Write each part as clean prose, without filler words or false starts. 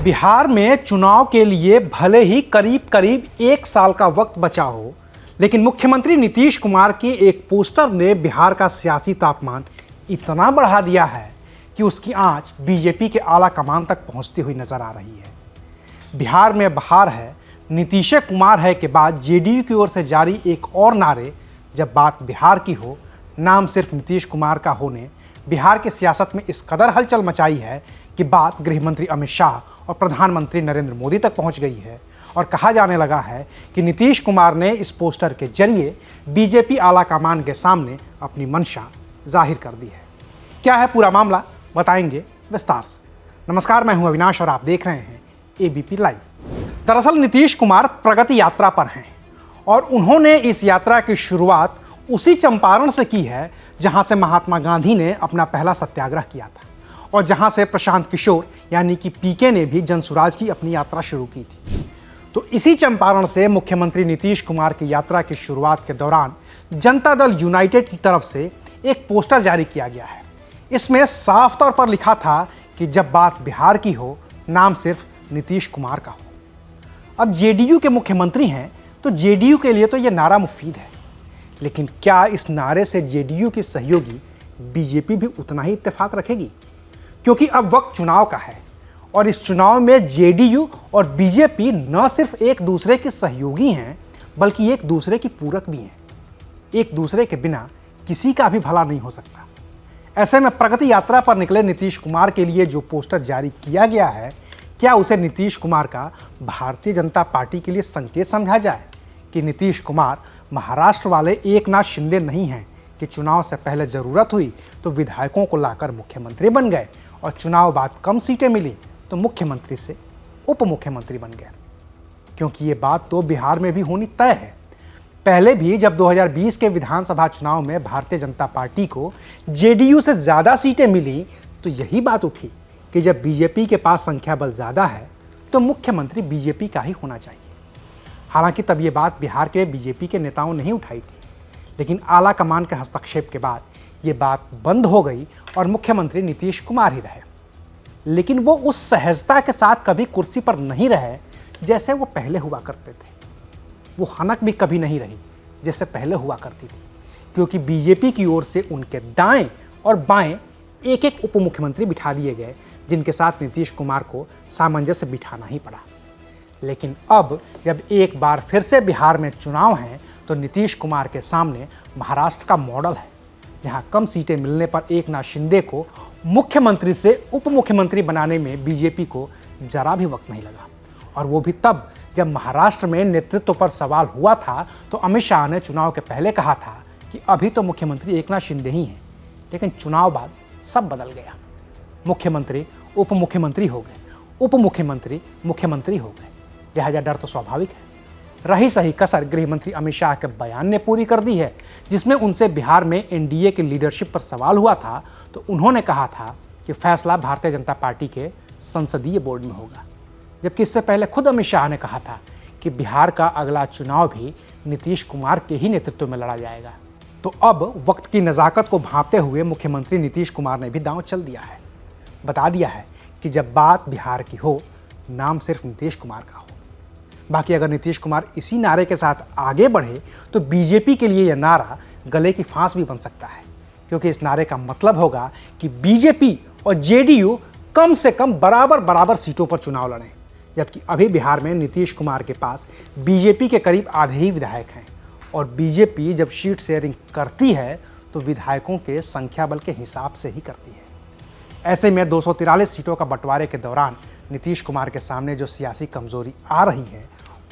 बिहार में चुनाव के लिए भले ही करीब करीब 1 साल का वक्त बचा हो, लेकिन मुख्यमंत्री नीतीश कुमार के एक पोस्टर ने बिहार का सियासी तापमान इतना बढ़ा दिया है कि उसकी आंच बीजेपी के आला कमान तक पहुंचती हुई नजर आ रही है। बिहार में बहार है, नीतीश कुमार है के बाद जेडीयू की ओर से जारी एक और नारे जब बात बिहार की हो, नाम सिर्फ नीतीश कुमार का होने बिहार की सियासत में इस कदर हलचल मचाई है कि बात गृह मंत्री अमित शाह और प्रधानमंत्री नरेंद्र मोदी तक पहुंच गई है और कहा जाने लगा है कि नीतीश कुमार ने इस पोस्टर के जरिए बीजेपी आला कमान के सामने अपनी मंशा जाहिर कर दी है। क्या है पूरा मामला, बताएंगे विस्तार से। नमस्कार, मैं हूं अविनाश और आप देख रहे हैं एबीपी लाइव। दरअसल नीतीश कुमार प्रगति यात्रा पर हैं और उन्होंने इस यात्रा की शुरुआत उसी चंपारण से की है जहां से महात्मा गांधी ने अपना पहला सत्याग्रह किया था और जहां से प्रशांत किशोर यानी कि पीके ने भी जनसुराज की अपनी यात्रा शुरू की थी। तो इसी चंपारण से मुख्यमंत्री नीतीश कुमार की यात्रा की शुरुआत के दौरान जनता दल यूनाइटेड की तरफ से एक पोस्टर जारी किया गया है। इसमें साफ तौर पर लिखा था कि जब बात बिहार की हो, नाम सिर्फ नीतीश कुमार का हो। अब जेडीयू के मुख्यमंत्री हैं तो जेडीयू के लिए तो यह नारा मुफीद है, लेकिन क्या इस नारे से जेडीयू की सहयोगी बीजेपी भी उतना ही इत्तेफाक रखेगी? क्योंकि अब वक्त चुनाव का है और इस चुनाव में जेडीयू और बीजेपी न सिर्फ एक दूसरे के सहयोगी हैं बल्कि एक दूसरे की पूरक भी हैं। एक दूसरे के बिना किसी का भी भला नहीं हो सकता। ऐसे में प्रगति यात्रा पर निकले नीतीश कुमार के लिए जो पोस्टर जारी किया गया है, क्या उसे नीतीश कुमार का भारतीय जनता पार्टी के लिए संकेत समझा जाए कि नीतीश कुमार महाराष्ट्र वाले एकनाथ शिंदे नहीं हैं कि चुनाव से पहले जरूरत हुई तो विधायकों को लाकर मुख्यमंत्री बन गए और चुनाव बाद कम सीटें मिली तो मुख्यमंत्री से उप मुख्यमंत्री बन गए? क्योंकि ये बात तो बिहार में भी होनी तय है। पहले भी जब 2020 के विधानसभा चुनाव में भारतीय जनता पार्टी को जेडीयू से ज़्यादा सीटें मिली तो यही बात उठी कि जब बीजेपी के पास संख्या बल ज़्यादा है तो मुख्यमंत्री बीजेपी का ही होना चाहिए। हालांकि तब ये बात बिहार के बीजेपी के नेताओं ने ही उठाई थी, लेकिन आला कमान के हस्तक्षेप के बाद ये बात बंद हो गई और मुख्यमंत्री नीतीश कुमार ही रहे। लेकिन वो उस सहजता के साथ कभी कुर्सी पर नहीं रहे जैसे वो पहले हुआ करते थे। वो हनक भी कभी नहीं रही जैसे पहले हुआ करती थी, क्योंकि बीजेपी की ओर से उनके दाएं और बाएं एक एक उप मुख्यमंत्री बिठा दिए गए जिनके साथ नीतीश कुमार को सामंजस्य बिठाना ही पड़ा। लेकिन अब जब एक बार फिर से बिहार में चुनाव हैं तो नीतीश कुमार के सामने महाराष्ट्र का मॉडल है, जहां कम सीटें मिलने पर एकनाथ शिंदे को मुख्यमंत्री से उप मुख्यमंत्री बनाने में बीजेपी को जरा भी वक्त नहीं लगा। और वो भी तब जब महाराष्ट्र में नेतृत्व पर सवाल हुआ था तो अमित शाह ने चुनाव के पहले कहा था कि अभी तो मुख्यमंत्री एकनाथ शिंदे ही हैं, लेकिन चुनाव बाद सब बदल गया। मुख्यमंत्री उप मुख्यमंत्री हो गए, उप मुख्यमंत्री मुख्यमंत्री हो गए, लिहाजा डर तो स्वाभाविक है। रही सही कसर गृह मंत्री अमित शाह के बयान ने पूरी कर दी है, जिसमें उनसे बिहार में एनडीए की लीडरशिप पर सवाल हुआ था तो उन्होंने कहा था कि फैसला भारतीय जनता पार्टी के संसदीय बोर्ड में होगा, जबकि इससे पहले खुद अमित शाह ने कहा था कि बिहार का अगला चुनाव भी नीतीश कुमार के ही नेतृत्व में लड़ा जाएगा। तो अब वक्त की नज़ाकत को भांपते हुए मुख्यमंत्री नीतीश कुमार ने भी दांव चल दिया है, बता दिया है कि जब बात बिहार की हो, नाम सिर्फ नीतीश कुमार का हो। बाकी अगर नीतीश कुमार इसी नारे के साथ आगे बढ़े तो बीजेपी के लिए यह नारा गले की फांस भी बन सकता है, क्योंकि इस नारे का मतलब होगा कि बीजेपी और जेडीयू कम से कम बराबर बराबर सीटों पर चुनाव लड़ें, जबकि अभी बिहार में नीतीश कुमार के पास बीजेपी के करीब आधे ही विधायक हैं और बीजेपी जब सीट शेयरिंग करती है तो विधायकों के संख्या बल के हिसाब से ही करती है। ऐसे में 243 सीटों का बंटवारे के दौरान नीतीश कुमार के सामने जो सियासी कमजोरी आ रही है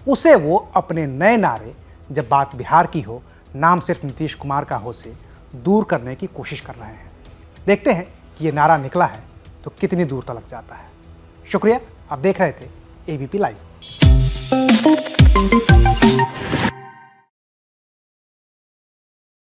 उसे वो अपने नए नारे जब बात बिहार की हो, नाम सिर्फ नीतीश कुमार का हो से दूर करने की कोशिश कर रहे हैं। देखते हैं कि ये नारा निकला है तो कितनी दूर तक जाता है। शुक्रिया, आप देख रहे थे एबीपी लाइव।